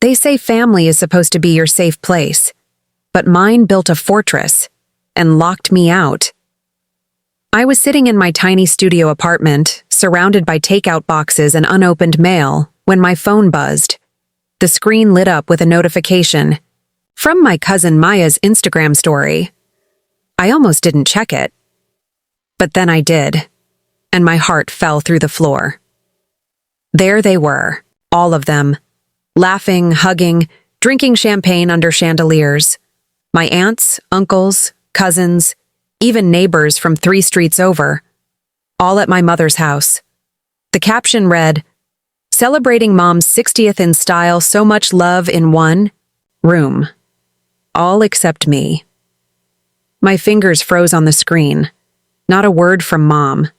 They say family is supposed to be your safe place, but mine built a fortress and locked me out. I was sitting in my tiny studio apartment, surrounded by takeout boxes and unopened mail, when my phone buzzed. The screen lit up with a notification from my cousin Maya's Instagram story. I almost didn't check it. But then I did, and my heart fell through the floor. There they were, all of them, laughing, hugging, drinking champagne under chandeliers. My aunts, uncles, cousins, even neighbors from 3 streets over, all at my mother's house. The caption read, "Celebrating Mom's 60th in style, so much love in one room. All except me." My fingers froze on the screen. Not a word from Mom.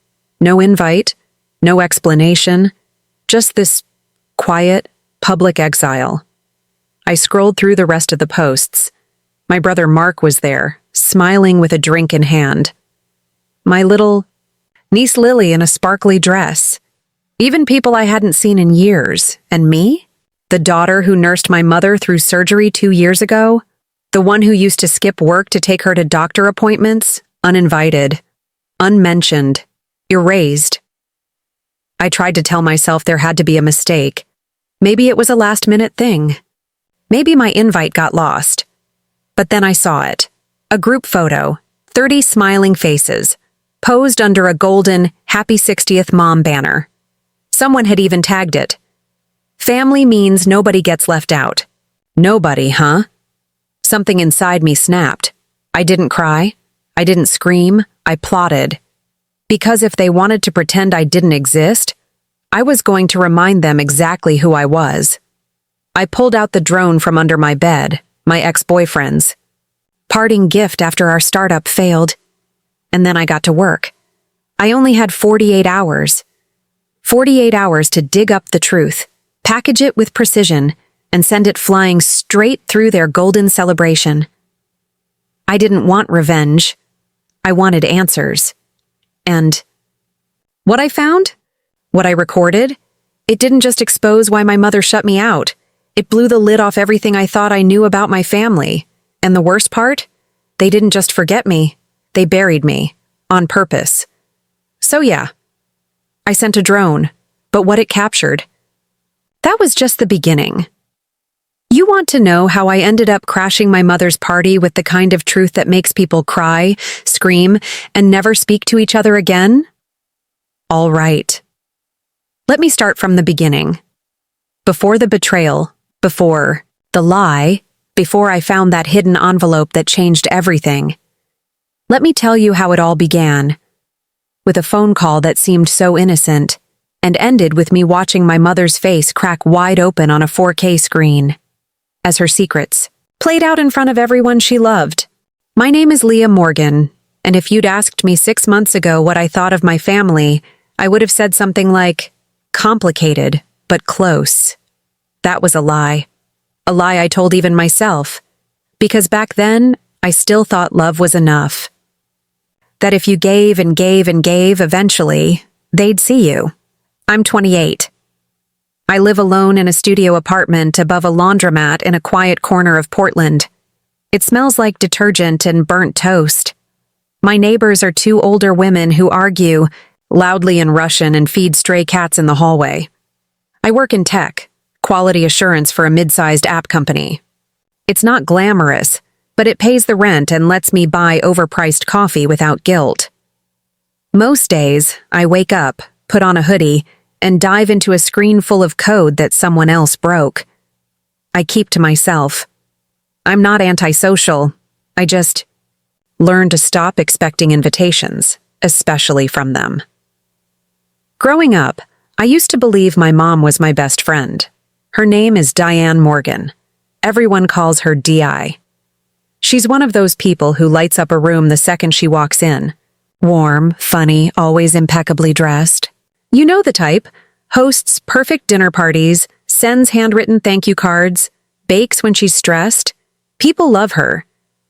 No invite, no explanation, just this quiet, public exile. I scrolled through the rest of the posts. My brother Mark was there, smiling with a drink in hand. My little niece Lily in a sparkly dress. Even people I hadn't seen in years. And me? The daughter who nursed my mother through surgery 2 years ago? The one who used to skip work to take her to doctor appointments? Uninvited. Unmentioned. Erased. I tried to tell myself there had to be a mistake. Maybe it was a last-minute thing. Maybe my invite got lost. But then I saw it. A group photo, 30 smiling faces, posed under a golden Happy 60th Mom banner. Someone had even tagged it. Family means nobody gets left out. Nobody, huh? Something inside me snapped. I didn't cry. I didn't scream. I plotted. Because if they wanted to pretend I didn't exist, I was going to remind them exactly who I was. I pulled out the drone from under my bed, my ex-boyfriend's. Parting gift after our startup failed. And then I got to work. I only had 48 hours. 48 hours to dig up the truth, package it with precision, and send it flying straight through their golden celebration. I didn't want revenge. I wanted answers. And what I found? What I recorded? It didn't just expose why my mother shut me out. It blew the lid off everything I thought I knew about my family. And the worst part? They didn't just forget me. They buried me. On purpose. So yeah, I sent a drone, but what it captured? That was just the beginning. You want to know how I ended up crashing my mother's party with the kind of truth that makes people cry, scream, and never speak to each other again? All right. Let me start from the beginning. Before the betrayal, before the lie, before I found that hidden envelope that changed everything. Let me tell you how it all began. With a phone call that seemed so innocent, and ended with me watching my mother's face crack wide open on a 4K screen. As her secrets played out in front of everyone she loved. My name is Leah Morgan, and if you'd asked me 6 months ago what I thought of my family, I would have said something like, complicated, but close. That was a lie. A lie I told even myself. Because back then, I still thought love was enough. That if you gave and gave and gave, eventually, they'd see you. I'm 28. I live alone in a studio apartment above a laundromat in a quiet corner of Portland. It smells like detergent and burnt toast. My neighbors are 2 older women who argue loudly in Russian and feed stray cats in the hallway. I work in tech, quality assurance for a mid-sized app company. It's not glamorous, but it pays the rent and lets me buy overpriced coffee without guilt. Most days, I wake up, put on a hoodie, and dive into a screen full of code that someone else broke. I keep to myself. I'm not antisocial. I just learn to stop expecting invitations, especially from them. Growing up, I used to believe my mom was my best friend. Her name is Diane Morgan. Everyone calls her DI. She's one of those people who lights up a room the second she walks in. Warm, funny, always impeccably dressed. You know the type. Hosts perfect dinner parties, sends handwritten thank you cards, bakes when she's stressed. People love her.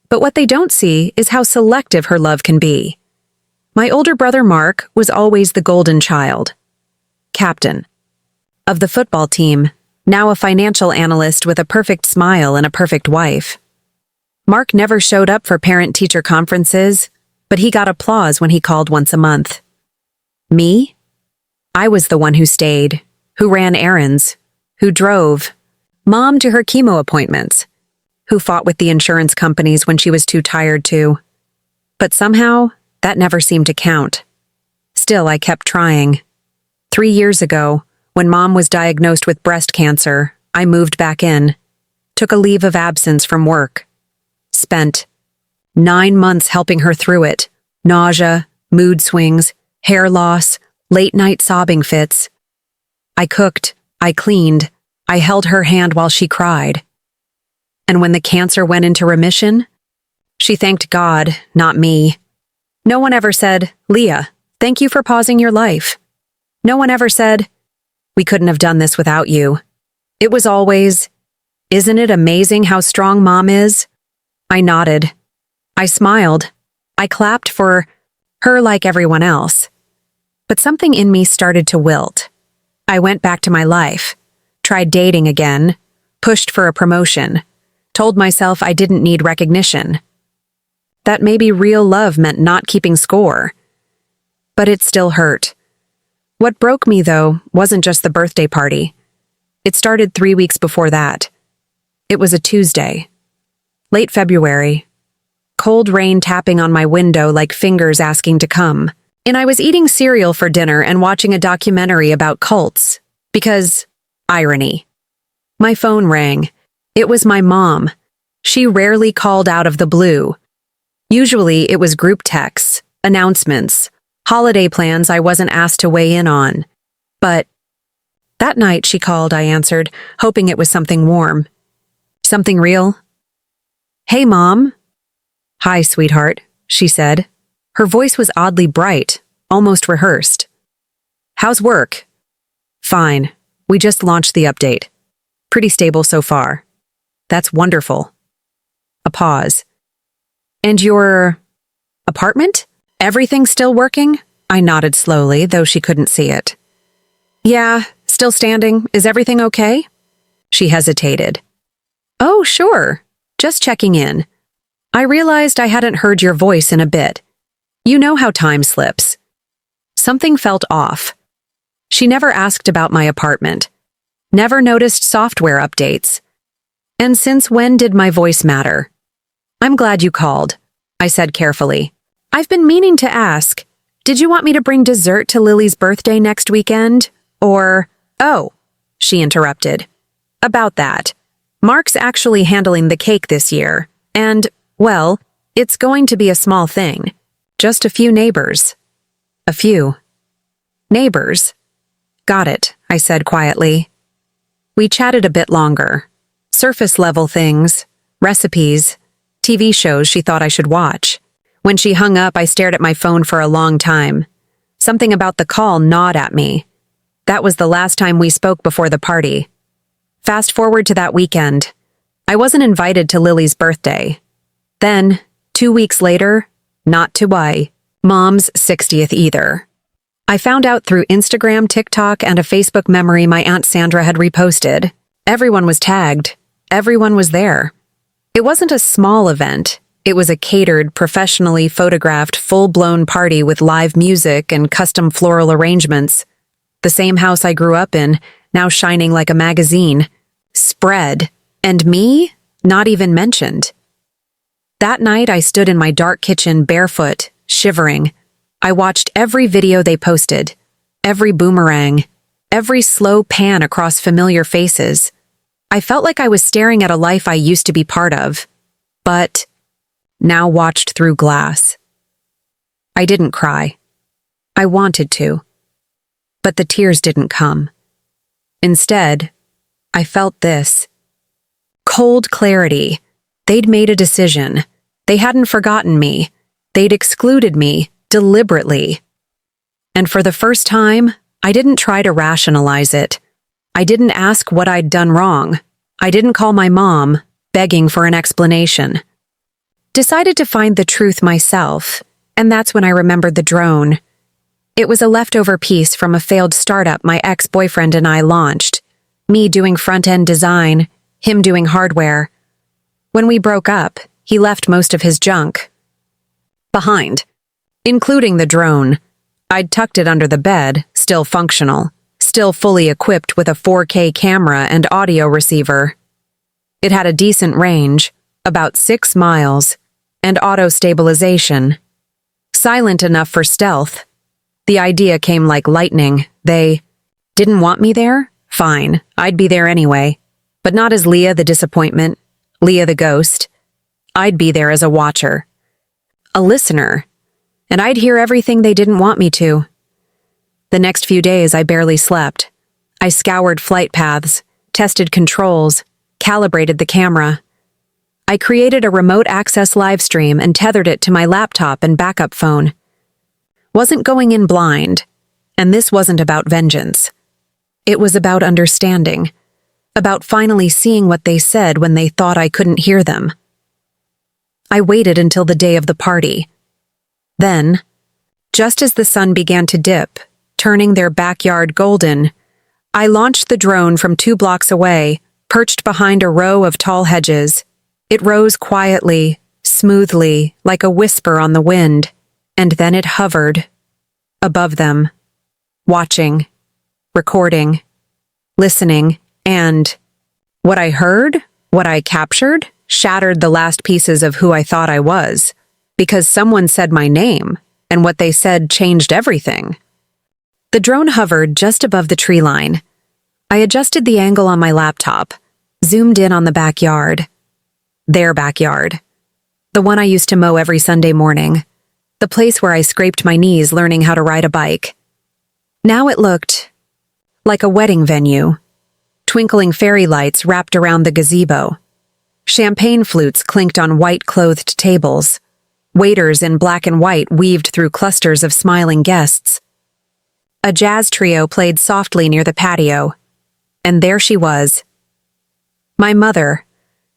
But what they don't see is how selective her love can be. My older brother Mark was always the golden child. Captain. Of the football team, now a financial analyst with a perfect smile and a perfect wife. Mark never showed up for parent-teacher conferences, but he got applause when he called once a month. Me? I was the one who stayed, who ran errands, who drove Mom to her chemo appointments, who fought with the insurance companies when she was too tired to. But somehow, that never seemed to count. Still, I kept trying. 3 years ago, when Mom was diagnosed with breast cancer, I moved back in, took a leave of absence from work. Spent 9 months helping her through it. Nausea, mood swings, hair loss, late-night sobbing fits. I cooked, I cleaned, I held her hand while she cried. And when the cancer went into remission, she thanked God, not me. No one ever said, "Leah, thank you for pausing your life." No one ever said, "We couldn't have done this without you." It was always, "Isn't it amazing how strong Mom is?" I nodded. I smiled. I clapped for her like everyone else. But something in me started to wilt. I went back to my life, tried dating again, pushed for a promotion, told myself I didn't need recognition. That maybe real love meant not keeping score. But it still hurt. What broke me, though, wasn't just the birthday party. It started 3 weeks before that. It was a Tuesday. Late February. Cold rain tapping on my window like fingers asking to come. And I was eating cereal for dinner and watching a documentary about cults. Because, irony. My phone rang. It was my mom. She rarely called out of the blue. Usually it was group texts, announcements, holiday plans I wasn't asked to weigh in on. But that night she called, I answered, hoping it was something warm. Something real? "Hey, Mom." "Hi, sweetheart," she said. Her voice was oddly bright, almost rehearsed. "How's work?" "Fine. We just launched the update. Pretty stable so far." "That's wonderful." A pause. "And your apartment? Everything still working?" I nodded slowly, though she couldn't see it. "Yeah, still standing. Is everything okay?" She hesitated. "Oh, sure. Just checking in. I realized I hadn't heard your voice in a bit. You know how time slips." Something felt off. She never asked about my apartment. Never noticed software updates. And since when did my voice matter? "I'm glad you called," I said carefully. "I've been meaning to ask, did you want me to bring dessert to Lily's birthday next weekend? Or, oh," she interrupted. "About that. Mark's actually handling the cake this year, and, well, it's going to be a small thing. Just a few neighbors." "A few neighbors?" "Got it," I said quietly. We chatted a bit longer. Surface-level things, recipes, TV shows she thought I should watch. When she hung up, I stared at my phone for a long time. Something about the call gnawed at me. That was the last time we spoke before the party. Fast forward to that weekend. I wasn't invited to Lily's birthday. Then, 2 weeks later, not to Mom's 60th either. I found out through Instagram, TikTok, and a Facebook memory my Aunt Sandra had reposted. Everyone was tagged. Everyone was there. It wasn't a small event. It was a catered, professionally photographed, full-blown party with live music and custom floral arrangements. The same house I grew up in, now shining like a magazine. Spread. And me? Not even mentioned. That night, I stood in my dark kitchen barefoot, shivering. I watched every video they posted, every boomerang, every slow pan across familiar faces. I felt like I was staring at a life I used to be part of, but now watched through glass. I didn't cry. I wanted to. But the tears didn't come. Instead, I felt this. Cold clarity. They'd made a decision. They hadn't forgotten me. They'd excluded me, deliberately. And for the first time, I didn't try to rationalize it. I didn't ask what I'd done wrong. I didn't call my mom, begging for an explanation. Decided to find the truth myself, and that's when I remembered the drone. It was a leftover piece from a failed startup my ex-boyfriend and I launched. Me doing front-end design, him doing hardware. When we broke up, he left most of his junk behind, including the drone. I'd tucked it under the bed, still functional, still fully equipped with a 4K camera and audio receiver. It had a decent range, about 6 miles, and auto-stabilization. Silent enough for stealth. The idea came like lightning. They didn't want me there? Fine, I'd be there anyway. But not as Leah the disappointment, Leah the ghost. I'd be there as a watcher. A listener. And I'd hear everything they didn't want me to. The next few days I barely slept. I scoured flight paths, tested controls, calibrated the camera. I created a remote access livestream and tethered it to my laptop and backup phone. Wasn't going in blind, and this wasn't about vengeance. It was about understanding, about finally seeing what they said when they thought I couldn't hear them. I waited until the day of the party. Then, just as the sun began to dip, turning their backyard golden, I launched the drone from 2 blocks away, perched behind a row of tall hedges. It rose quietly, smoothly, like a whisper on the wind, and then it hovered above them, watching, recording, listening, and what I heard, what I captured, shattered the last pieces of who I thought I was, because someone said my name, and what they said changed everything. The drone hovered just above the tree line. I adjusted the angle on my laptop, zoomed in on the backyard. Their backyard. The one I used to mow every Sunday morning. The place where I scraped my knees learning how to ride a bike. Now it looked like a wedding venue. Twinkling fairy lights wrapped around the gazebo. Champagne flutes clinked on white-clothed tables. Waiters in black and white weaved through clusters of smiling guests. A jazz trio played softly near the patio. And there she was. My mother,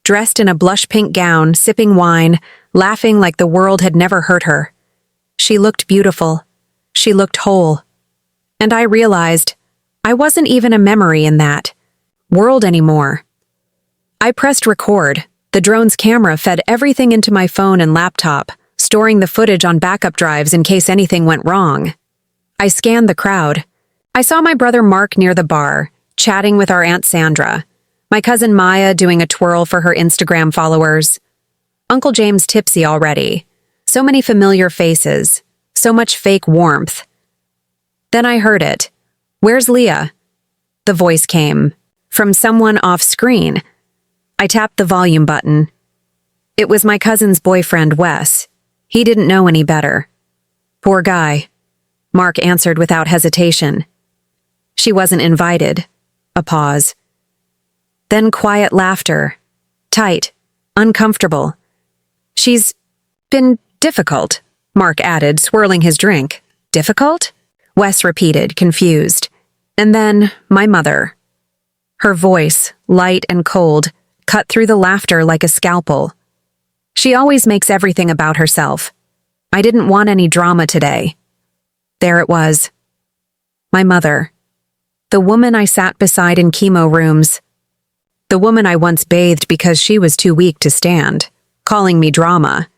dressed in a blush-pink gown, sipping wine, laughing like the world had never hurt her. She looked beautiful. She looked whole. And I realized I wasn't even a memory in that world anymore. I pressed record. The drone's camera fed everything into my phone and laptop, storing the footage on backup drives in case anything went wrong. I scanned the crowd. I saw my brother Mark near the bar, chatting with our Aunt Sandra. My cousin Maya doing a twirl for her Instagram followers. Uncle James tipsy already. So many familiar faces. So much fake warmth. Then I heard it. "Where's Leah?" The voice came. From someone off screen. I tapped the volume button. It was my cousin's boyfriend, Wes. He didn't know any better. "Poor guy," Mark answered without hesitation. "She wasn't invited." A pause. Then quiet laughter. Tight. Uncomfortable. "She's been difficult," Mark added, swirling his drink. "Difficult?" Wes repeated, confused. And then, my mother. Her voice, light and cold, cut through the laughter like a scalpel. She always makes everything about herself. I didn't want any drama today. There it was. My mother. The woman I sat beside in chemo rooms. The woman I once bathed because she was too weak to stand, calling me drama.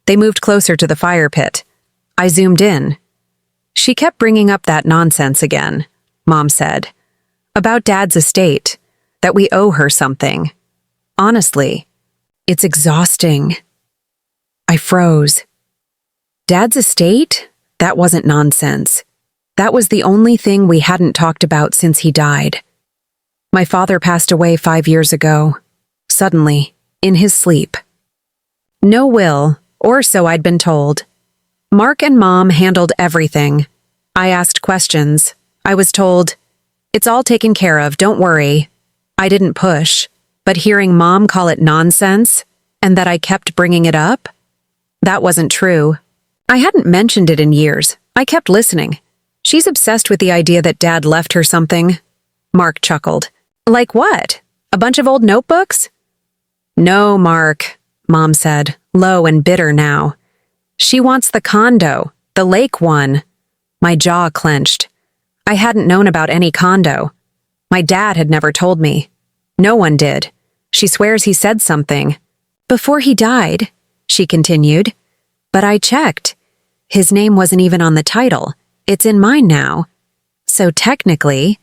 They moved closer to the fire pit. I zoomed in. She kept bringing up that nonsense again, Mom said. About Dad's estate, that we owe her something. Honestly, it's exhausting. I froze. Dad's estate? That wasn't nonsense. That was the only thing we hadn't talked about since he died. My father passed away 5 years ago. Suddenly, in his sleep. No will, or so I'd been told. Mark and Mom handled everything. I asked questions. I was told, "It's all taken care of, don't worry." I didn't push, but hearing Mom call it nonsense, and that I kept bringing it up, that wasn't true. I hadn't mentioned it in years. I kept listening. She's obsessed with the idea that Dad left her something. Mark chuckled. Like what? A bunch of old notebooks? No, Mark, Mom said, low and bitter now. She wants the condo, the lake one. My jaw clenched. I hadn't known about any condo. My dad had never told me. No one did. She swears he said something. Before he died, she continued. But I checked. His name wasn't even on the title. It's in mine now. So technically,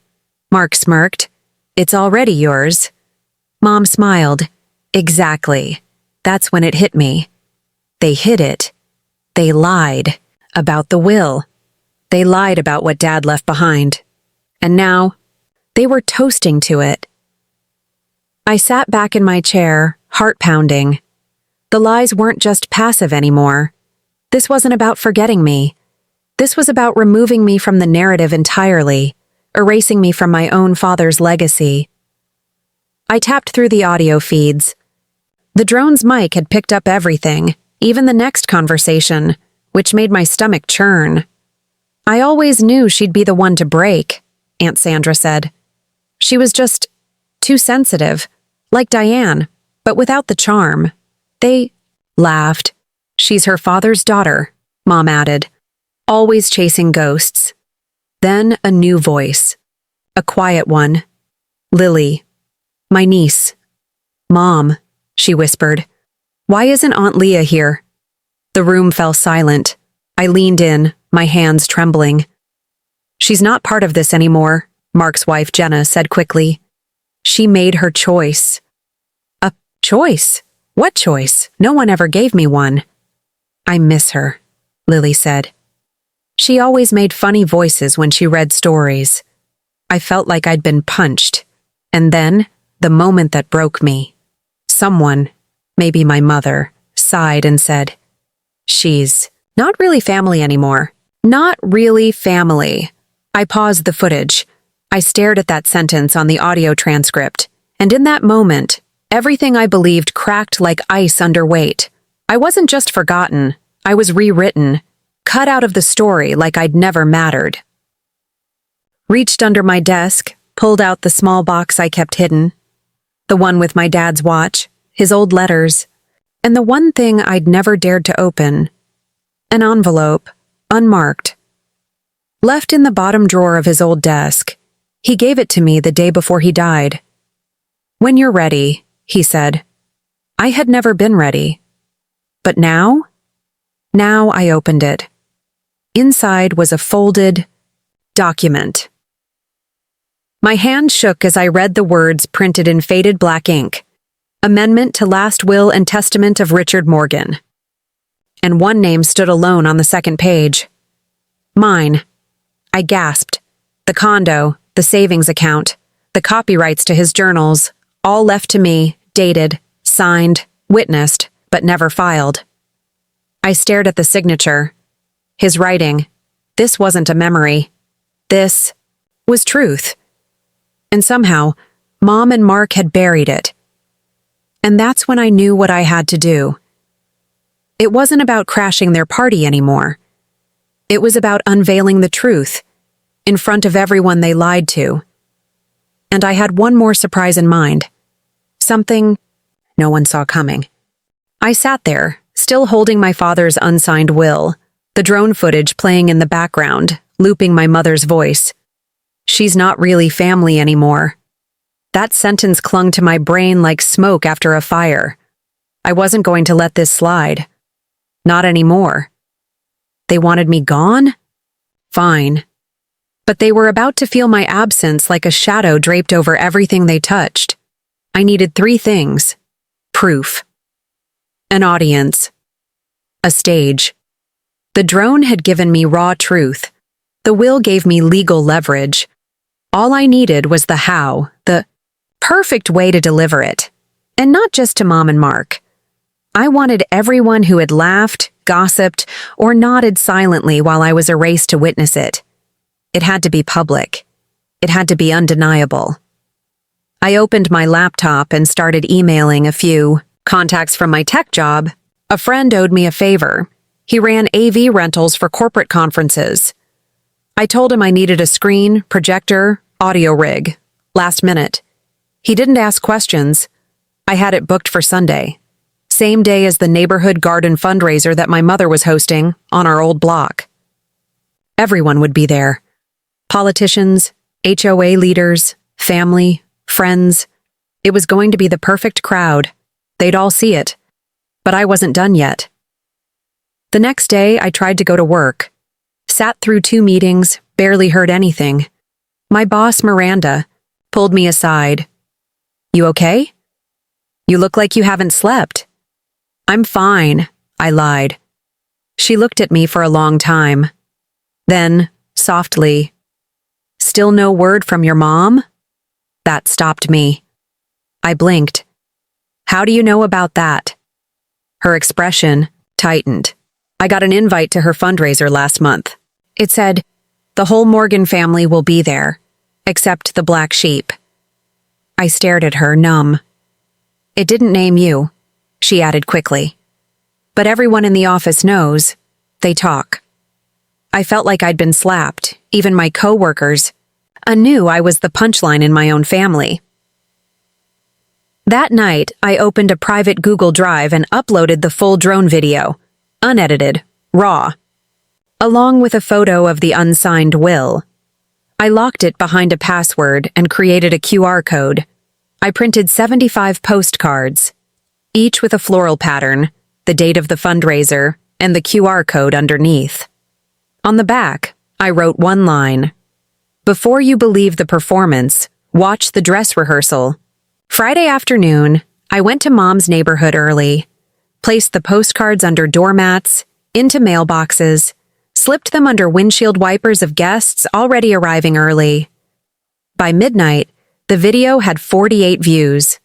Mark smirked, it's already yours. Mom smiled. Exactly. That's when it hit me. They hid it. They lied about the will. They lied about what Dad left behind. And now, they were toasting to it. I sat back in my chair, heart pounding. The lies weren't just passive anymore. This wasn't about forgetting me. This was about removing me from the narrative entirely, erasing me from my own father's legacy. I tapped through the audio feeds. The drone's mic had picked up everything, even the next conversation, which made my stomach churn. I always knew she'd be the one to break, Aunt Sandra said. She was just too sensitive, like Diane, but without the charm. They laughed. She's her father's daughter, Mom added, always chasing ghosts. Then a new voice. A quiet one. Lily. My niece. Mom, she whispered. Why isn't Aunt Leah here? The room fell silent. I leaned in, my hands trembling. She's not part of this anymore, Mark's wife Jenna said quickly. She made her choice. A choice? What choice? No one ever gave me one. I miss her, Lily said. She always made funny voices when she read stories. I felt like I'd been punched. And then, the moment that broke me. Someone, maybe my mother, sighed and said, She's not really family anymore. Not really family. I paused the footage. I stared at that sentence on the audio transcript, and in that moment, everything I believed cracked like ice under weight. I wasn't just forgotten, I was rewritten, cut out of the story like I'd never mattered. Reached under my desk, pulled out the small box I kept hidden, the one with my dad's watch, his old letters, and the one thing I'd never dared to open, an envelope, unmarked. Left in the bottom drawer of his old desk, he gave it to me the day before he died. When you're ready, he said. I had never been ready. But now I opened it. Inside was a folded document. My hand shook as I read the words printed in faded black ink. Amendment to Last Will and Testament of Richard Morgan. And one name stood alone on the second page. Mine. I gasped. The condo, the savings account, the copyrights to his journals, all left to me, dated, signed, witnessed, but never filed. I stared at the signature. His writing. This wasn't a memory. This was truth. And somehow, Mom and Mark had buried it. And that's when I knew what I had to do. It wasn't about crashing their party anymore. It was about unveiling the truth, in front of everyone they lied to. And I had one more surprise in mind. Something no one saw coming. I sat there, still holding my father's unsigned will, the drone footage playing in the background, looping my mother's voice. She's not really family anymore. That sentence clung to my brain like smoke after a fire. I wasn't going to let this slide. Not anymore. They wanted me gone? Fine. But they were about to feel my absence like a shadow draped over everything they touched. I needed 3 things. Proof. An audience. A stage. The drone had given me raw truth. The will gave me legal leverage. All I needed was the how, the perfect way to deliver it. And not just to Mom and Mark. I wanted everyone who had laughed, gossiped, or nodded silently while I was erased to witness it. It had to be public. It had to be undeniable. I opened my laptop and started emailing a few contacts from my tech job. A friend owed me a favor. He ran AV rentals for corporate conferences. I told him I needed a screen, projector, audio rig. Last minute. He didn't ask questions. I had it booked for Sunday. Same day as the neighborhood garden fundraiser that my mother was hosting on our old block. Everyone would be there. Politicians, HOA leaders, family, friends. It was going to be the perfect crowd. They'd all see it. But I wasn't done yet. The next day, I tried to go to work. Sat through 2 meetings, barely heard anything. My boss, Miranda, pulled me aside. "You okay? You look like you haven't slept." "I'm fine," I lied. She looked at me for a long time. Then, softly, "Still no word from your mom?" That stopped me. I blinked. "How do you know about that?" Her expression tightened. "I got an invite to her fundraiser last month. It said, 'The whole Morgan family will be there, except the black sheep.'" I stared at her, numb. "It didn't name you," she added quickly. "But everyone in the office knows. They talk." I felt like I'd been slapped, even my coworkers. I knew I was the punchline in my own family. That night, I opened a private Google Drive and uploaded the full drone video, unedited, raw, along with a photo of the unsigned will. I locked it behind a password and created a QR code. I printed 75 postcards, each with a floral pattern, the date of the fundraiser, and the QR code underneath. On the back, I wrote one line: "Before you believe the performance, watch the dress rehearsal." Friday afternoon, I went to Mom's neighborhood early, placed the postcards under doormats, into mailboxes, slipped them under windshield wipers of guests already arriving early. By midnight, the video had 48 views.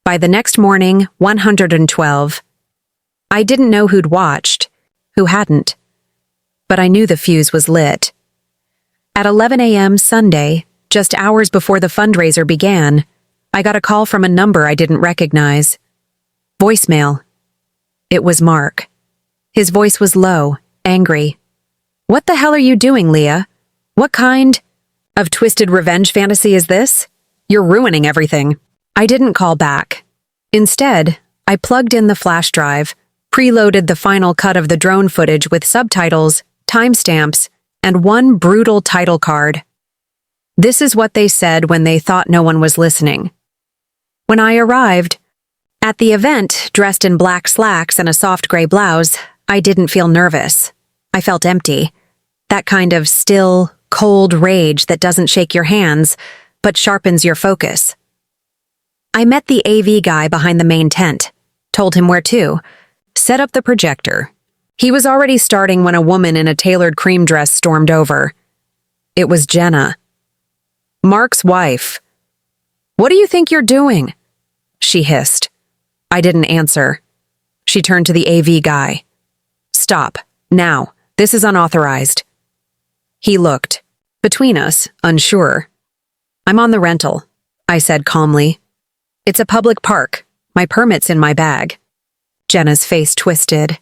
By the next morning, 112. I didn't know who'd watched, who hadn't, but I knew the fuse was lit. At 11 a.m. Sunday, just hours before the fundraiser began, I got a call from a number I didn't recognize. Voicemail. It was Mark. His voice was low, angry. "What the hell are you doing, Leah? What kind of twisted revenge fantasy is this? You're ruining everything." I didn't call back. Instead, I plugged in the flash drive, preloaded the final cut of the drone footage with subtitles, timestamps, and one brutal title card. This is what they said when they thought no one was listening. When I arrived at the event, dressed in black slacks and a soft gray blouse, I didn't feel nervous. I felt empty. That kind of still, cold rage that doesn't shake your hands, but sharpens your focus. I met the AV guy behind the main tent, told him where to, set up the projector. He was already starting when a woman in a tailored cream dress stormed over. It was Jenna, Mark's wife. "What do you think you're doing?" she hissed. I didn't answer. She turned to the AV guy. "Stop, now. This is unauthorized." He looked. Between us, unsure. "I'm on the rental," I said calmly. "It's a public park. My permit's in my bag." Jenna's face twisted.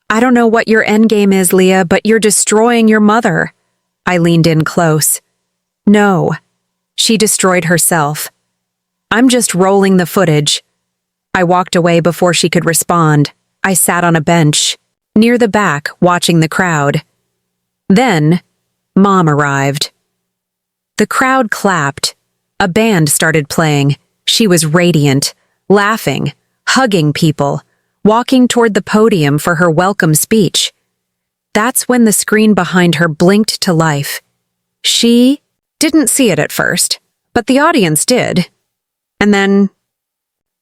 "I don't know what your endgame is, Leah, but you're destroying your mother." I leaned in close. "No, she destroyed herself. I'm just rolling the footage." I walked away before she could respond. I sat on a bench, near the back, watching the crowd. Then, Mom arrived. The crowd clapped. A band started playing. She was radiant, laughing, hugging people, walking toward the podium for her welcome speech. That's when the screen behind her blinked to life. She didn't see it at first, but the audience did. And then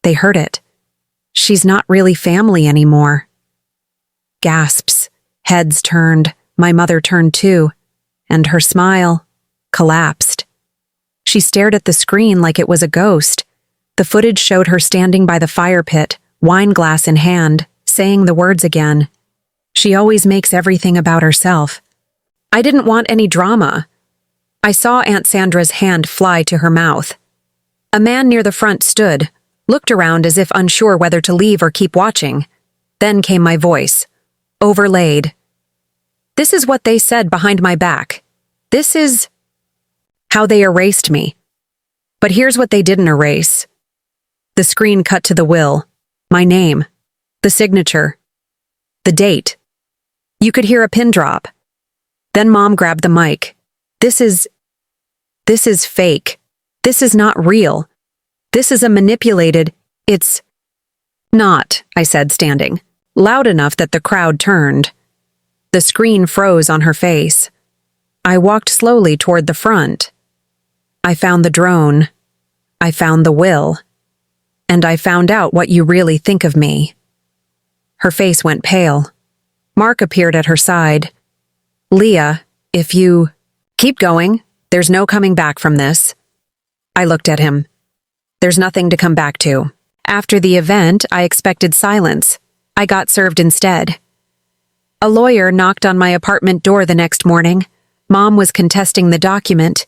they heard it. She's not really family anymore. Gasps, heads turned, my mother turned too, and her smile collapsed. She stared at the screen like it was a ghost. The footage showed her standing by the fire pit, wine glass in hand, saying the words again. She always makes everything about herself. I didn't want any drama. I saw Aunt Sandra's hand fly to her mouth. A man near the front stood, looked around as if unsure whether to leave or keep watching. Then came my voice, overlaid. "This is what they said behind my back. This is how they erased me. But here's what they didn't erase." The screen cut to the will, my name, the signature, the date. You could hear a pin drop. Then Mom grabbed the mic. This is fake." This is not real. This is a manipulated, it's not, I said, standing, loud enough that the crowd turned. The screen froze on her face. I walked slowly toward the front. I found the drone. I found the will. And I found out what you really think of me. Her face went pale. Mark appeared at her side. Leah, if you... Keep going. There's no coming back from this. I looked at him. There's nothing to come back to. After the event, I expected silence. I got served instead. A lawyer knocked on my apartment door the next morning. Mom was contesting the document,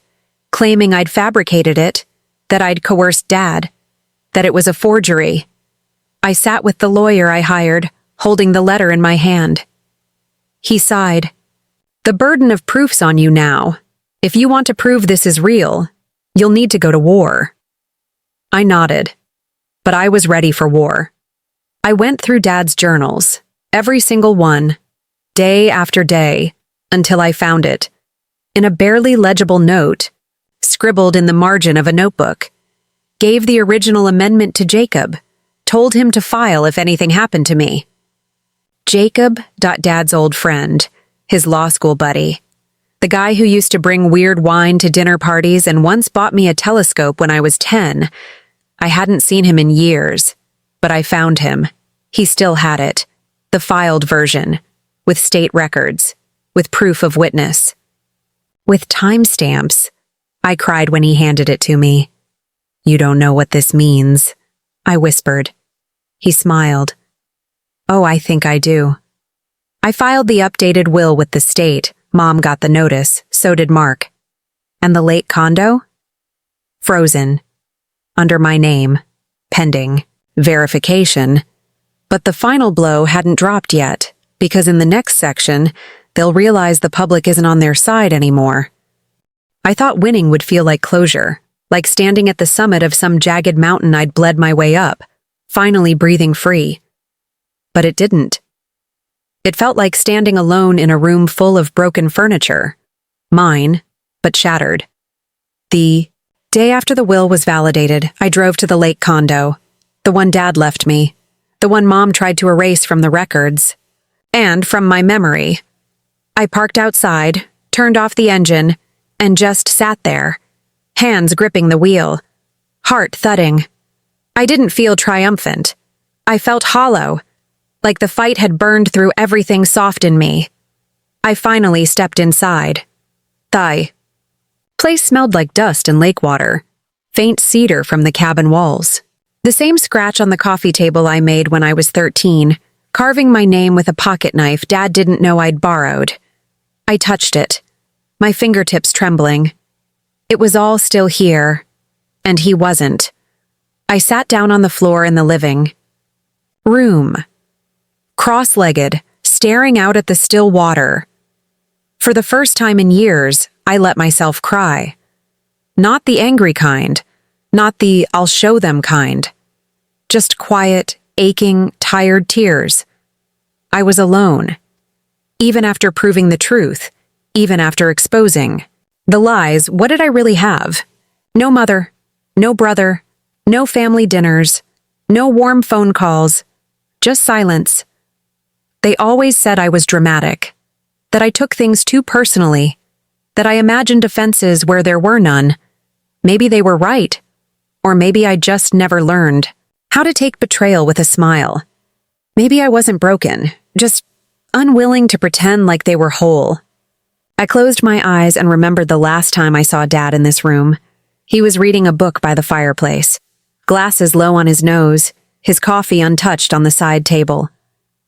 claiming I'd fabricated it, that I'd coerced Dad, that it was a forgery. I sat with the lawyer I hired, holding the letter in my hand. He sighed. The burden of proof's on you now. If you want to prove this is real, you'll need to go to war. I nodded, but I was ready for war. I went through Dad's journals, every single one, day after day, until I found it, in a barely legible note, scribbled in the margin of a notebook. Gave the original amendment to Jacob, told him to file if anything happened to me. Jacob, Dad's old friend, his law school buddy, the guy who used to bring weird wine to dinner parties and once bought me a telescope when I was 10. I hadn't seen him in years, but I found him. He still had it, the filed version, with state records, with proof of witness. With timestamps, I cried when he handed it to me. You don't know what this means, I whispered. He smiled. Oh, I think I do. I filed the updated will with the state. Mom got the notice, so did Mark. And the lake condo? Frozen. Under my name. Pending. Verification. But the final blow hadn't dropped yet, because in the next section, they'll realize the public isn't on their side anymore. I thought winning would feel like closure, like standing at the summit of some jagged mountain I'd bled my way up, finally breathing free. But it didn't. It felt like standing alone in a room full of broken furniture. Mine, but shattered. The day after the will was validated, I drove to the lake condo, the one Dad left me, the one Mom tried to erase from the records, and from my memory. I parked outside, turned off the engine, and just sat there, hands gripping the wheel, heart thudding. I didn't feel triumphant. I felt hollow, like the fight had burned through everything soft in me. I finally stepped inside. The place smelled like dust and lake water, faint cedar from the cabin walls. The same scratch on the coffee table I made when I was 13, carving my name with a pocket knife Dad didn't know I'd borrowed. I touched it, my fingertips trembling. It was all still here, and he wasn't. I sat down on the floor in the living room, cross-legged, staring out at the still water. For the first time in years, I let myself cry. Not the angry kind, not the I'll show them kind. Just quiet, aching, tired tears. I was alone. Even after proving the truth, even after exposing the lies, what did I really have? No mother, no brother, no family dinners, no warm phone calls, just silence. They always said I was dramatic, that I took things too personally, that I imagined offenses where there were none. Maybe they were right, or maybe I just never learned how to take betrayal with a smile. Maybe I wasn't broken, just unwilling to pretend like they were whole. I closed my eyes and remembered the last time I saw Dad in this room. He was reading a book by the fireplace, glasses low on his nose, his coffee untouched on the side table.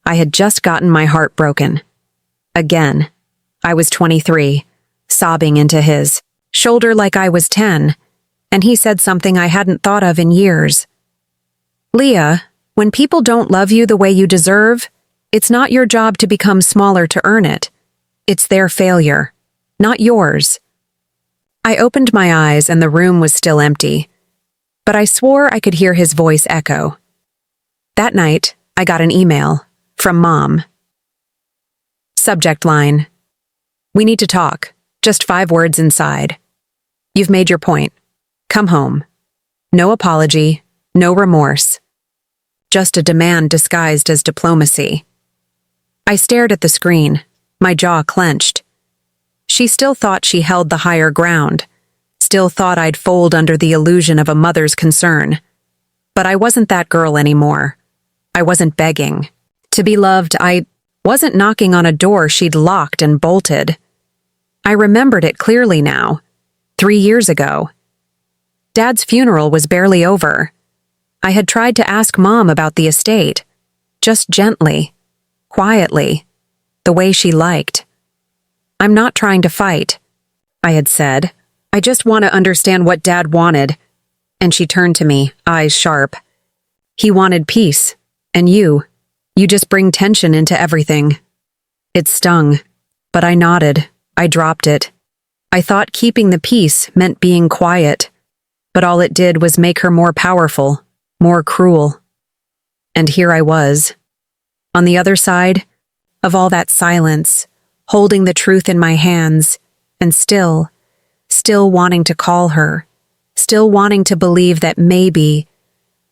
I had just gotten my heart broken. Again. I was 23, sobbing into his shoulder like I was 10, and he said something I hadn't thought of in years. Leah, when people don't love you the way you deserve, it's not your job to become smaller to earn it. It's their failure, not yours. I opened my eyes and the room was still empty, but I swore I could hear his voice echo. That night, I got an email from Mom. Subject line: We need to talk. Just 5 words inside. You've made your point. Come home. No apology, no remorse. Just a demand disguised as diplomacy. I stared at the screen, my jaw clenched. She still thought she held the higher ground, still thought I'd fold under the illusion of a mother's concern. But I wasn't that girl anymore. I wasn't begging. To be loved, I wasn't knocking on a door she'd locked and bolted. I remembered it clearly now, 3 years ago. Dad's funeral was barely over. I had tried to ask Mom about the estate, just gently, quietly, the way she liked. I'm not trying to fight, I had said. I just want to understand what Dad wanted. And she turned to me, eyes sharp. He wanted peace, and you just bring tension into everything. It stung, but I nodded. I dropped it. I thought keeping the peace meant being quiet, but all it did was make her more powerful, more cruel. And here I was, on the other side of all that silence, holding the truth in my hands, and still wanting to call her, still wanting to believe that maybe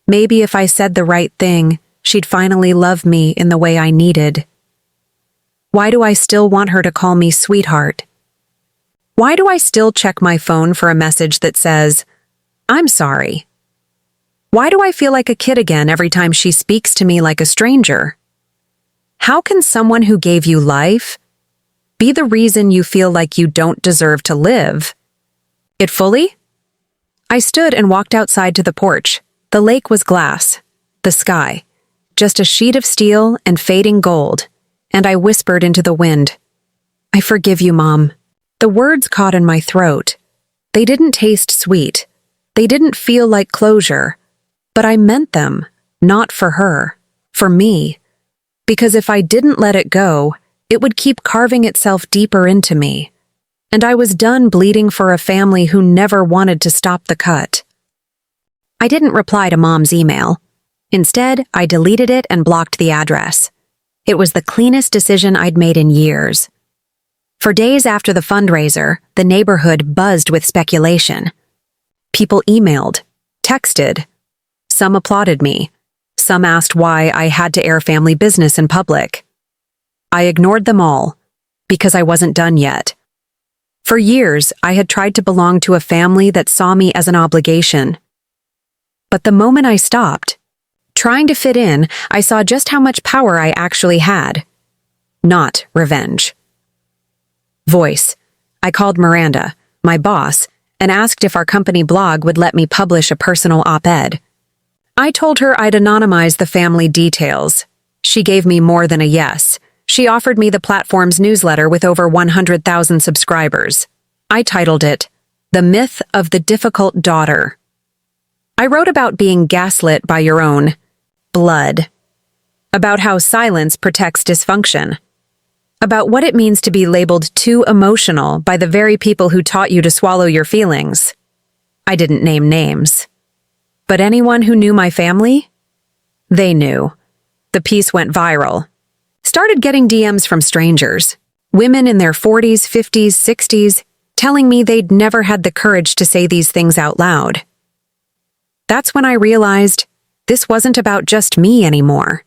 if I said the right thing, she'd finally love me in the way I needed. Why do I still want her to call me sweetheart? Why do I still check my phone for a message that says, I'm sorry? Why do I feel like a kid again every time she speaks to me like a stranger? How can someone who gave you life be the reason you feel like you don't deserve to live? It fully? I stood and walked outside to the porch. The lake was glass, the sky, just a sheet of steel and fading gold, and I whispered into the wind, I forgive you, Mom. The words caught in my throat. They didn't taste sweet. They didn't feel like closure. But I meant them, not for her, for me. Because if I didn't let it go, it would keep carving itself deeper into me. And I was done bleeding for a family who never wanted to stop the cut. I didn't reply to Mom's email. Instead, I deleted it and blocked the address. It was the cleanest decision I'd made in years. For days after the fundraiser, the neighborhood buzzed with speculation. People emailed, texted. Some applauded me. Some asked why I had to air family business in public. I ignored them all, because I wasn't done yet. For years, I had tried to belong to a family that saw me as an obligation. But the moment I stopped, trying to fit in, I saw just how much power I actually had. Not revenge. Voice. I called Miranda, my boss, and asked if our company blog would let me publish a personal op-ed. I told her I'd anonymize the family details. She gave me more than a yes. She offered me the platform's newsletter with over 100,000 subscribers. I titled it, The Myth of the Difficult Daughter. I wrote about being gaslit by your own blood, about how silence protects dysfunction, about what it means to be labeled too emotional by the very people who taught you to swallow your feelings. I didn't name names. But anyone who knew my family? They knew. The piece went viral. Started getting DMs from strangers, women in their 40s, 50s, 60s, telling me they'd never had the courage to say these things out loud. That's when I realized this wasn't about just me anymore.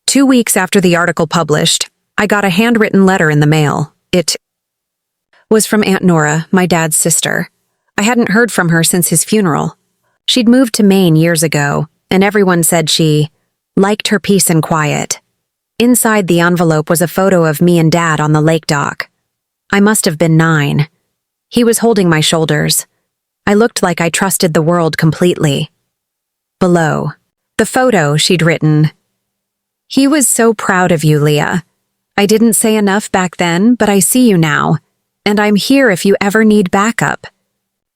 2 weeks after the article published, I got a handwritten letter in the mail. It was from Aunt Nora, my dad's sister. I hadn't heard from her since his funeral. She'd moved to Maine years ago, and everyone said she liked her peace and quiet. Inside the envelope was a photo of me and Dad on the lake dock. I must have been 9. He was holding my shoulders. I looked like I trusted the world completely. Below, the photo she'd written, He was so proud of you, Leah. I didn't say enough back then, but I see you now, and I'm here if you ever need backup.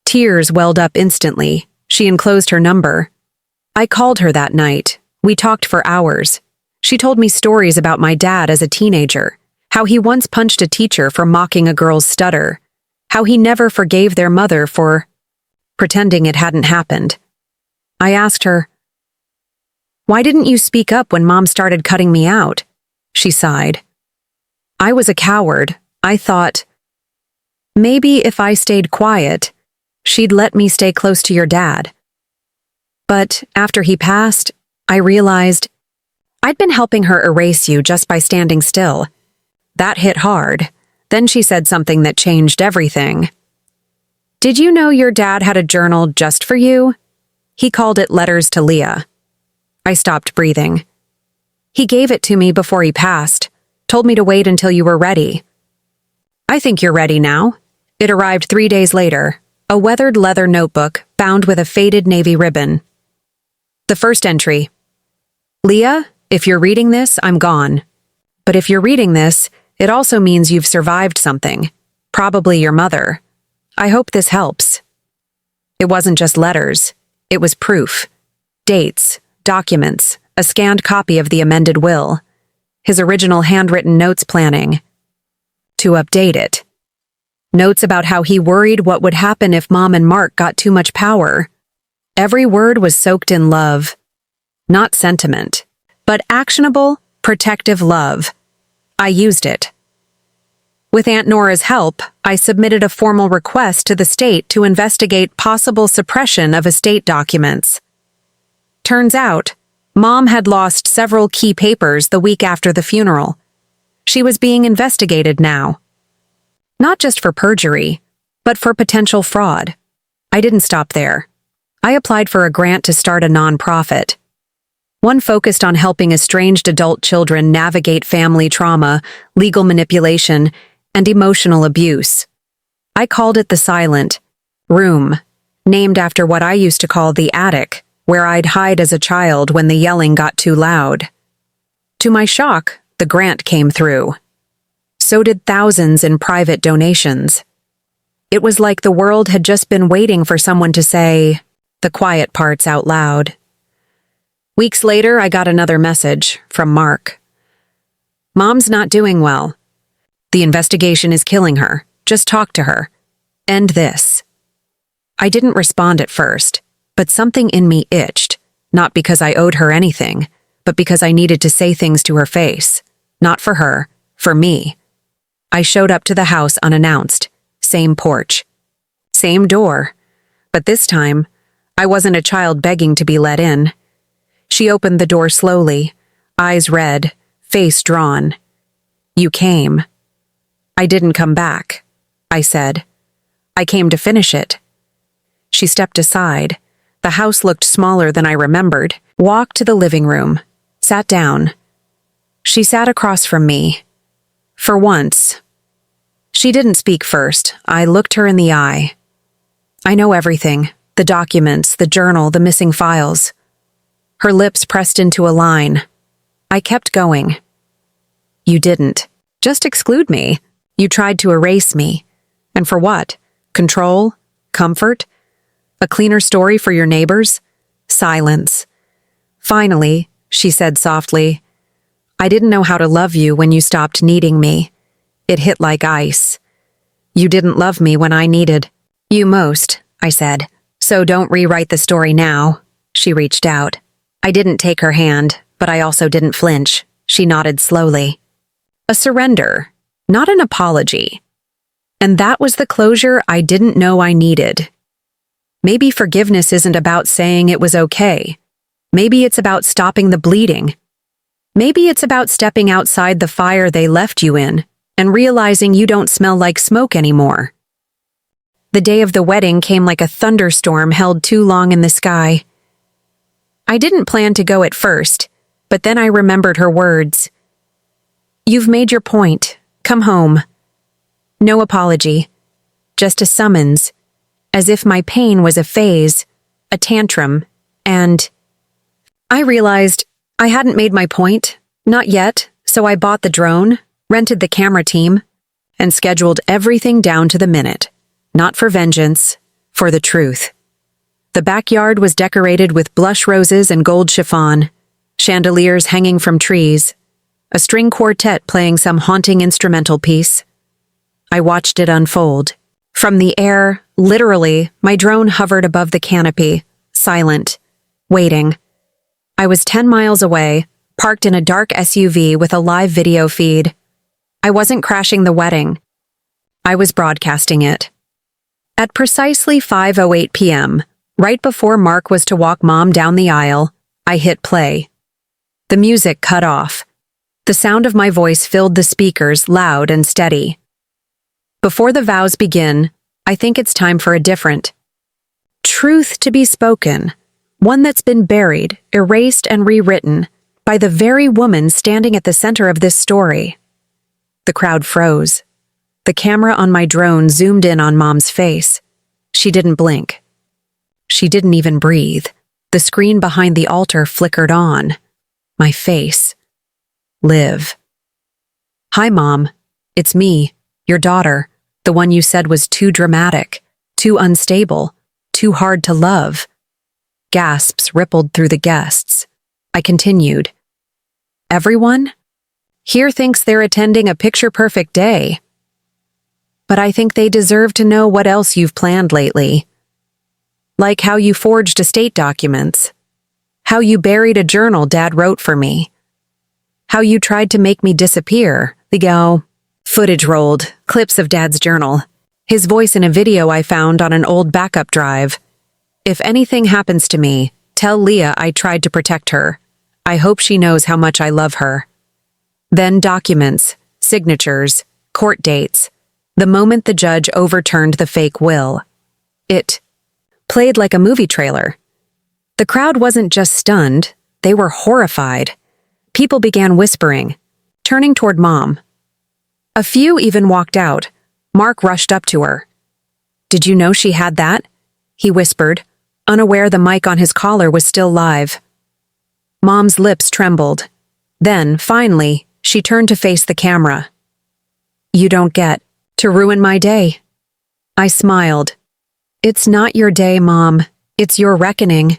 Tears welled up instantly. She enclosed her number. I called her that night. We talked for hours. She told me stories about my dad as a teenager, how he once punched a teacher for mocking a girl's stutter, how he never forgave their mother for pretending it hadn't happened. I asked her, "Why didn't you speak up when Mom started cutting me out?" She sighed. I was a coward. I thought, maybe if I stayed quiet, She'd let me stay close to your dad. But after he passed, I realized I'd been helping her erase you just by standing still. That hit hard. Then she said something that changed everything. Did you know your dad had a journal just for you? He called it Letters to Leah. I stopped breathing. He gave it to me before he passed, told me to wait until you were ready. I think you're ready now. It arrived 3 days later, a weathered leather notebook bound with a faded navy ribbon. The first entry. Leah, if you're reading this, I'm gone. But if you're reading this, it also means you've survived something. Probably your mother. I hope this helps. It wasn't just letters. It was proof. Dates, documents, a scanned copy of the amended will. His original handwritten notes planning. To update it. Notes about how he worried what would happen if Mom and Mark got too much power. Every word was soaked in love. Not sentiment, but actionable, protective love. I used it. With Aunt Nora's help, I submitted a formal request to the state to investigate possible suppression of estate documents. Turns out, Mom had lost several key papers the week after the funeral. She was being investigated now. Not just for perjury, but for potential fraud. I didn't stop there. I applied for a grant to start a nonprofit. One focused on helping estranged adult children navigate family trauma, legal manipulation, and emotional abuse. I called it the Silent Room, named after what I used to call the attic, where I'd hide as a child when the yelling got too loud. To my shock, the grant came through. So did thousands in private donations. It was like the world had just been waiting for someone to say the quiet parts out loud. Weeks later, I got another message from Mark. Mom's not doing well. The investigation is killing her. Just talk to her. End this. I didn't respond at first, but something in me itched, not because I owed her anything, but because I needed to say things to her face. Not for her, for me. I showed up to the house unannounced. Same porch. Same door. But this time, I wasn't a child begging to be let in. She opened the door slowly, eyes red, face drawn. You came. I didn't come back, I said. I came to finish it. She stepped aside. The house looked smaller than I remembered. Walked to the living room. Sat down. She sat across from me. For once. She didn't speak first. I looked her in the eye. I know everything. The documents, the journal, the missing files. Her lips pressed into a line. I kept going. You didn't. Just exclude me. You tried to erase me. And for what? Control? Comfort? A cleaner story for your neighbors? Silence. Finally, she said softly, I didn't know how to love you when you stopped needing me. It hit like ice. You didn't love me when I needed you most, I said. So don't rewrite the story now. She reached out. I didn't take her hand, but I also didn't flinch. She nodded slowly. A surrender, not an apology. And that was the closure I didn't know I needed. Maybe forgiveness isn't about saying it was okay. Maybe it's about stopping the bleeding. Maybe it's about stepping outside the fire they left you in and realizing you don't smell like smoke anymore. The day of the wedding came like a thunderstorm held too long in the sky. I didn't plan to go at first, but then I remembered her words. You've made your point. Come home. No apology. Just a summons. As if my pain was a phase, a tantrum, and I realized I hadn't made my point, not yet, so I bought the drone, rented the camera team, and scheduled everything down to the minute. Not for vengeance, for the truth. The backyard was decorated with blush roses and gold chiffon, chandeliers hanging from trees, a string quartet playing some haunting instrumental piece. I watched it unfold. From the air, literally, my drone hovered above the canopy, silent, waiting. I was 10 miles away, parked in a dark SUV with a live video feed. I wasn't crashing the wedding. I was broadcasting it. At precisely 5:08 p.m., right before Mark was to walk Mom down the aisle, I hit play. The music cut off. The sound of my voice filled the speakers loud and steady. Before the vows begin, I think it's time for a different truth to be spoken, one that's been buried, erased, and rewritten by the very woman standing at the center of this story. The crowd froze. The camera on my drone zoomed in on Mom's face. She didn't blink. She didn't even breathe. The screen behind the altar flickered on. My face. Liv. Hi, Mom. It's me, your daughter, the one you said was too dramatic, too unstable, too hard to love. Gasps rippled through the guests. I continued. Everyone here thinks they're attending a picture-perfect day. But I think they deserve to know what else you've planned lately. Like how you forged estate documents. How you buried a journal Dad wrote for me. How you tried to make me disappear. Footage rolled, clips of Dad's journal. His voice in a video I found on an old backup drive. If anything happens to me, tell Leah I tried to protect her. I hope she knows how much I love her. Then documents, signatures, court dates. The moment the judge overturned the fake will. It played like a movie trailer. The crowd wasn't just stunned, they were horrified. People began whispering, turning toward Mom. A few even walked out. Mark rushed up to her. Did you know she had that? He whispered, unaware the mic on his collar was still live. Mom's lips trembled. Then, finally, she turned to face the camera. You don't get to ruin my day. I smiled. It's not your day, Mom. It's your reckoning.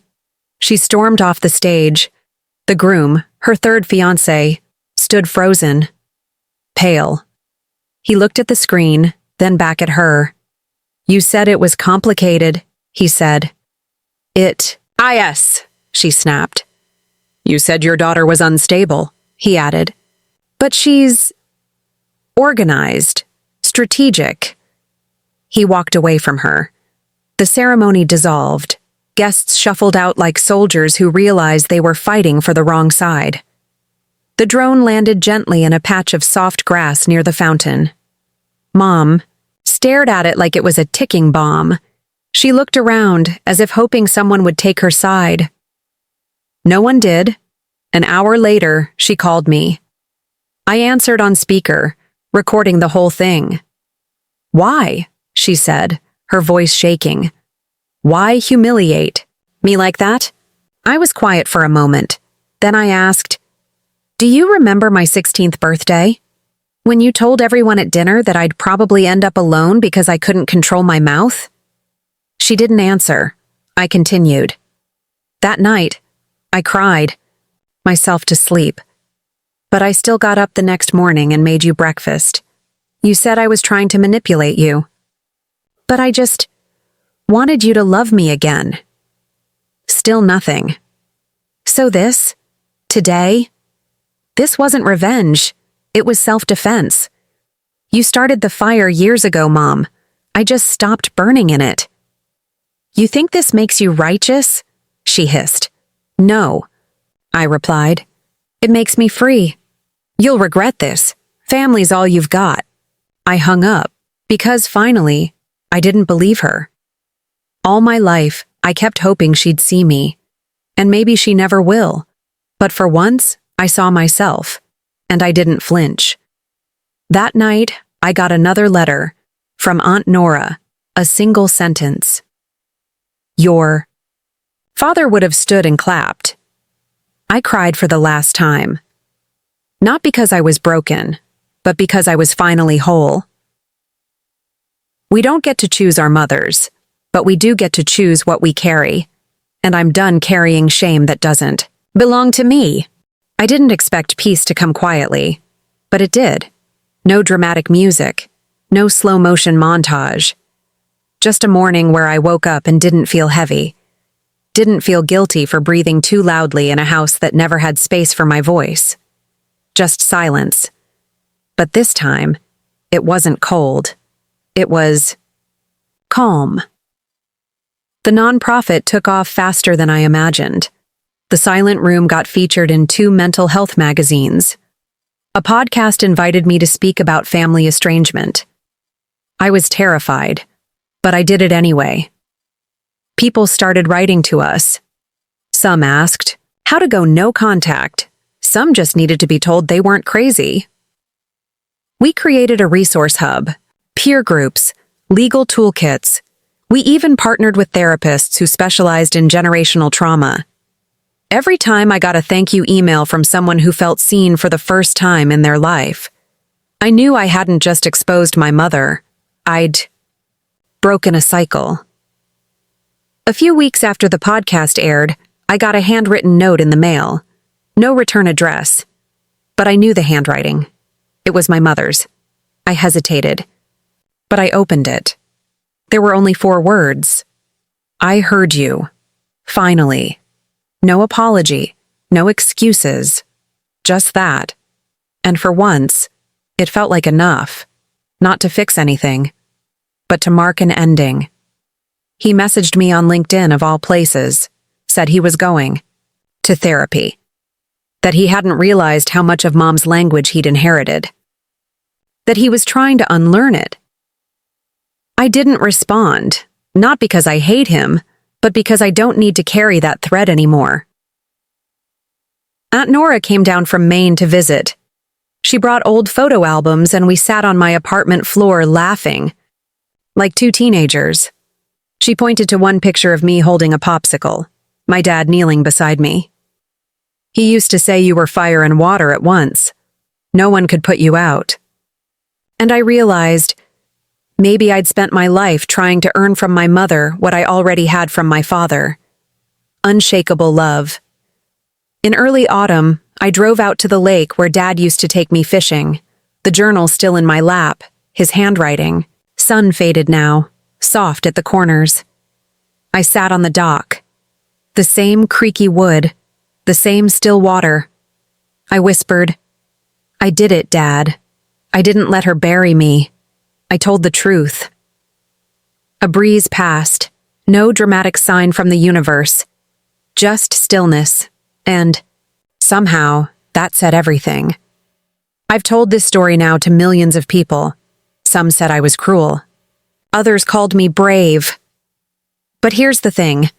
She stormed off the stage. The groom, her third fiancé, stood frozen, pale. He looked at the screen, then back at her. You said it was complicated, he said. Yes, she snapped. You said your daughter was unstable, he added. But she's organized, strategic. He walked away from her. The ceremony dissolved. Guests shuffled out like soldiers who realized they were fighting for the wrong side. The drone landed gently in a patch of soft grass near the fountain. Mom stared at it like it was a ticking bomb. She looked around as if hoping someone would take her side. No one did. An hour later, she called me. I answered on speaker, recording the whole thing. Why? She said, her voice shaking. Why humiliate me like that? I was quiet for a moment. Then I asked, do you remember my 16th birthday? When you told everyone at dinner that I'd probably end up alone because I couldn't control my mouth? She didn't answer. I continued. That night, I cried myself to sleep. But I still got up the next morning and made you breakfast. You said I was trying to manipulate you. But I just wanted you to love me again. Still nothing. So today, this wasn't revenge. It was self-defense. You started the fire years ago, Mom. I just stopped burning in it. You think this makes you righteous? She hissed. No, I replied. It makes me free. You'll regret this. Family's all you've got. I hung up because finally, I didn't believe her. All my life, I kept hoping she'd see me. And maybe she never will. But for once, I saw myself. And I didn't flinch. That night, I got another letter from Aunt Nora, a single sentence. Your father would have stood and clapped. I cried for the last time. Not because I was broken, but because I was finally whole. We don't get to choose our mothers, but we do get to choose what we carry. And I'm done carrying shame that doesn't belong to me. I didn't expect peace to come quietly, but it did. No dramatic music, no slow-motion montage. Just a morning where I woke up and didn't feel heavy. Didn't feel guilty for breathing too loudly in a house that never had space for my voice. Just silence. But this time, it wasn't cold. It was calm. The nonprofit took off faster than I imagined. The Silent Room got featured in 2 mental health magazines. A podcast invited me to speak about family estrangement. I was terrified, but I did it anyway. People started writing to us. Some asked how to go no contact. Some just needed to be told they weren't crazy. We created a resource hub, peer groups, legal toolkits. We even partnered with therapists who specialized in generational trauma. Every time I got a thank you email from someone who felt seen for the first time in their life, I knew I hadn't just exposed my mother, I'd broken a cycle. A few weeks after the podcast aired, I got a handwritten note in the mail. No return address. But I knew the handwriting. It was my mother's. I hesitated. But I opened it. There were only 4 words. I heard you. Finally. No apology. No excuses. Just that. And for once, it felt like enough. Not to fix anything, but to mark an ending. He messaged me on LinkedIn of all places, said he was going to therapy, that he hadn't realized how much of Mom's language he'd inherited, that he was trying to unlearn it. I didn't respond, not because I hate him, but because I don't need to carry that thread anymore. Aunt Nora came down from Maine to visit. She brought old photo albums and we sat on my apartment floor laughing, like 2 teenagers. She pointed to one picture of me holding a popsicle, my dad kneeling beside me. He used to say you were fire and water at once. No one could put you out. And I realized maybe I'd spent my life trying to earn from my mother what I already had from my father. Unshakable love. In early autumn, I drove out to the lake where Dad used to take me fishing, the journal still in my lap, his handwriting, sun faded now, soft at the corners. I sat on the dock. The same creaky wood, the same still water. I whispered, I did it, Dad. I didn't let her bury me. I told the truth. A breeze passed, no dramatic sign from the universe, just stillness, and somehow that said everything. I've told this story now to millions of people. Some said I was cruel. Others called me brave. But here's the thing.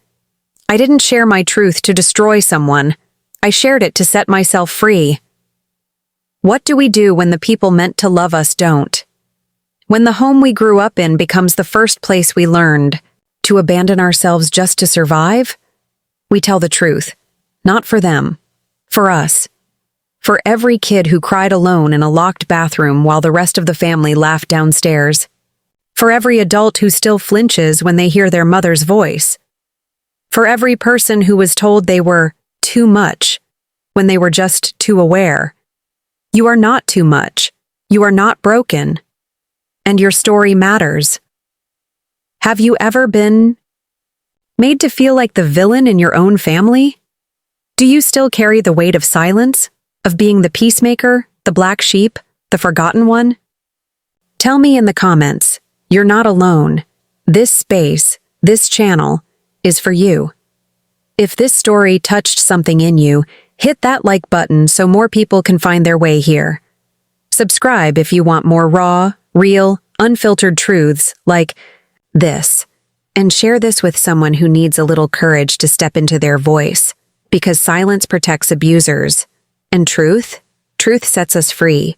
I didn't share my truth to destroy someone. I shared it to set myself free. What do we do when the people meant to love us don't? When the home we grew up in becomes the first place we learned to abandon ourselves just to survive? We tell the truth. Not for them. For us. For every kid who cried alone in a locked bathroom while the rest of the family laughed downstairs. For every adult who still flinches when they hear their mother's voice. For every person who was told they were too much when they were just too aware. You are not too much. You are not broken. And your story matters. Have you ever been made to feel like the villain in your own family? Do you still carry the weight of silence, of being the peacemaker, the black sheep, the forgotten one? Tell me in the comments. You're not alone. This space, this channel, is for you. If this story touched something in you, hit that like button so more people can find their way here. Subscribe if you want more raw, real, unfiltered truths like this. And share this with someone who needs a little courage to step into their voice. Because silence protects abusers. And truth sets us free.